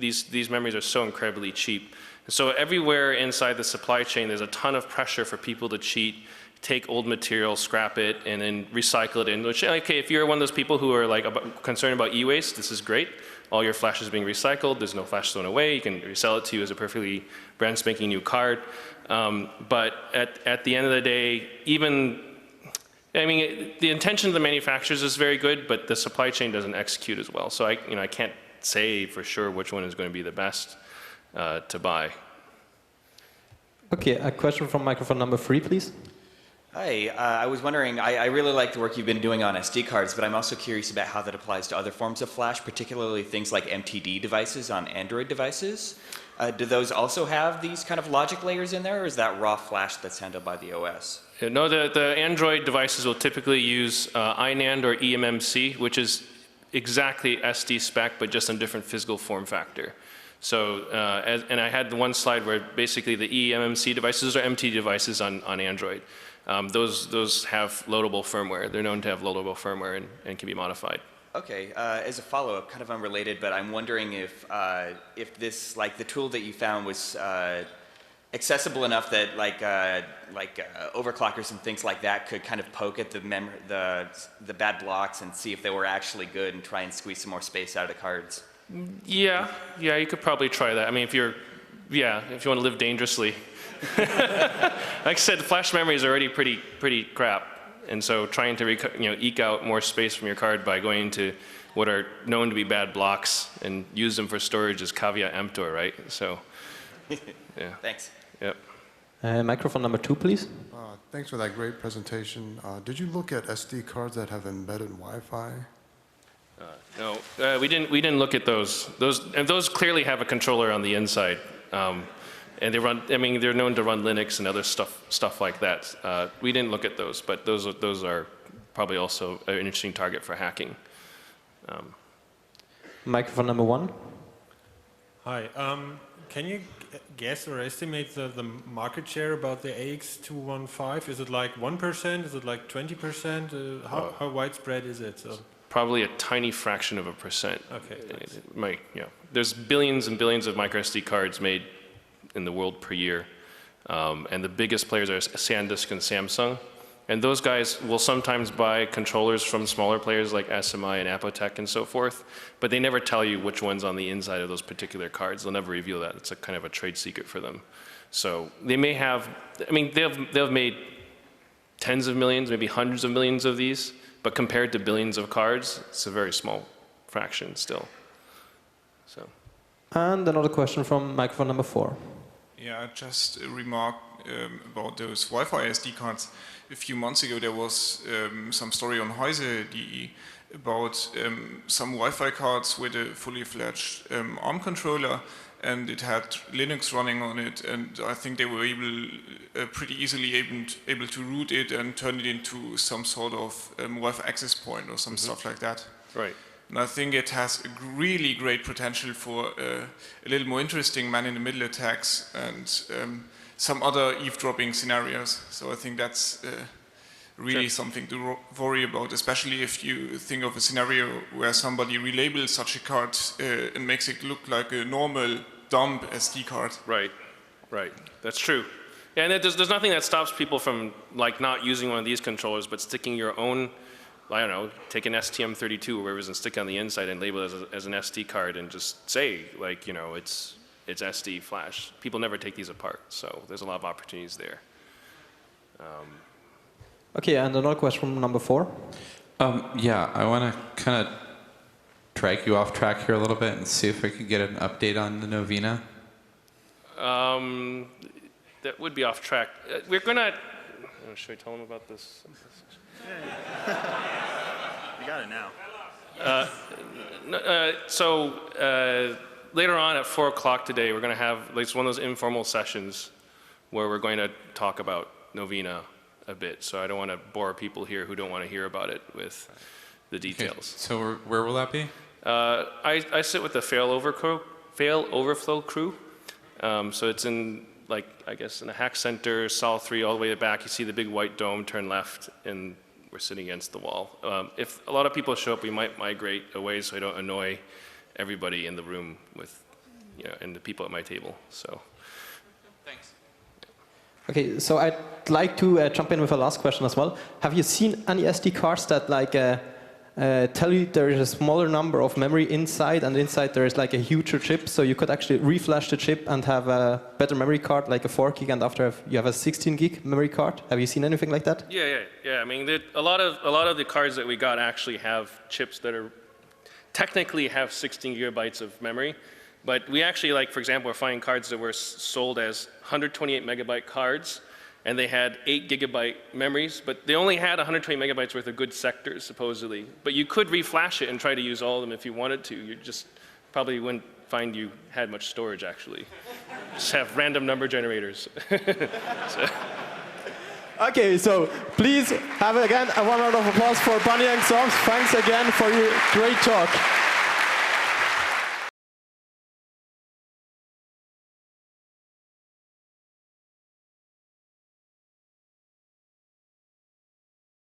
These memories are so incredibly cheap. So everywhere inside the supply chain, there's a ton of pressure for people to cheat, take old material, scrap it, and then recycle it. And okay, if you're one of those people who are like concerned about e-waste, this is great. All your flash is being recycled. There's no flash thrown away. You can resell it to you as a perfectly brand spanking new card. But at the end of the day, even I mean, the intention of the manufacturers is very good, but the supply chain doesn't execute as well. So I can't say for sure which one is going to be the best to buy. Okay, a question from microphone number 3, please. Hi, I was wondering, I really like the work you've been doing on SD cards, but I'm also curious about how that applies to other forms of flash, particularly things like MTD devices on Android devices. Do those also have these kind of logic layers in there, or is that raw flash that's handled by the OS? No, the Android devices will typically use iNAND or eMMC, which is exactly SD spec, but just in different physical form factor. So, and I had one slide where basically the eMMC devices are MTD devices on Android. Those have loadable firmware. They're known to have loadable firmware and can be modified. Okay, as a follow-up, kind of unrelated, but I'm wondering if this, like the tool that you found was accessible enough that overclockers and things like that could kind of poke at the bad blocks and see if they were actually good and try and squeeze some more space out of the cards. Yeah, you could probably try that. I mean, if you want to live dangerously. Like I said, flash memory is already pretty crap. And so trying to eke out more space from your card by going into what are known to be bad blocks and use them for storage is caveat emptor, right? So, yeah. Thanks. Yep. Microphone number 2, please. Thanks for that great presentation. Did you look at SD cards that have embedded Wi-Fi? No, we didn't look at those. Those clearly have a controller on the inside. And they run. I mean, they're known to run Linux and other stuff like that. We didn't look at those, but those are probably also an interesting target for hacking. Microphone number 1. Hi. Can you guess or estimate the market share about the AX215? Is it like 1%? Is it like 20%? How widespread is it? So. Probably a tiny fraction of a percent. Okay. There's billions and billions of microSD cards made in the world per year. And the biggest players are SanDisk and Samsung. And those guys will sometimes buy controllers from smaller players like SMI and Apotec and so forth, but they never tell you which one's on the inside of those particular cards. They'll never reveal that. It's a kind of a trade secret for them. So they may have, I mean, they've made tens of millions, maybe hundreds of millions of these, but compared to billions of cards, it's a very small fraction still. So. And another question from microphone number 4. Yeah, just a remark about those Wi-Fi SD cards. A few months ago there was some story on Heise.de about some Wi-Fi cards with a fully fledged ARM controller, and it had Linux running on it, and I think they were pretty easily able to root it and turn it into some sort of Wi-Fi access point or some stuff like that. Right. And I think it has a really great potential for a little more interesting man-in-the-middle attacks and some other eavesdropping scenarios. So I think that's really something to worry about, especially if you think of a scenario where somebody relabels such a card and makes it look like a normal dumb SD card. Right, right. That's true. And there's nothing that stops people from not using one of these controllers, but sticking your own, I don't know, take an STM32 or whatever and stick it on the inside and label it as an SD card and just say, it's SD flash. People never take these apart, so there's a lot of opportunities there. Okay, and another question from number 4. Yeah, I want to kind of drag you off track here a little bit and see if we could get an update on the Novena. That would be off track. We're gonna. Should I tell them about this? You got it now. Later on at 4 o'clock today, we're going to have one of those informal sessions where we're going to talk about Novena a bit. So I don't want to bore people here who don't want to hear about it with the details. Okay. So where will that be? I sit with the fail overflow crew. So it's in I guess in a hack center, Sol 3 all the way back. You see the big white dome, turn left, and we're sitting against the wall. If a lot of people show up, we might migrate away so I don't annoy everybody in the room with, and the people at my table. So. Thanks. Okay, so I'd like to jump in with a last question as well. Have you seen any SD cards that tell you there is a smaller number of memory inside, and inside there is like a huger chip, so you could actually reflash the chip and have a better memory card, like a 4 gig, and after you have a 16 gig memory card. Have you seen anything like that? Yeah. I mean, a lot of the cards that we got actually have chips that are technically have 16 gigabytes of memory, but we actually, like, for example, are finding cards that were sold as 128 megabyte cards, and they had 8 gigabyte memories, but they only had 120 megabytes worth of good sectors, supposedly. But you could reflash it and try to use all of them if you wanted to. You just probably wouldn't find you had much storage, actually. Just have random number generators. Okay, so please have again a round of applause for Bunnie and xobs. Thanks again for your great talk.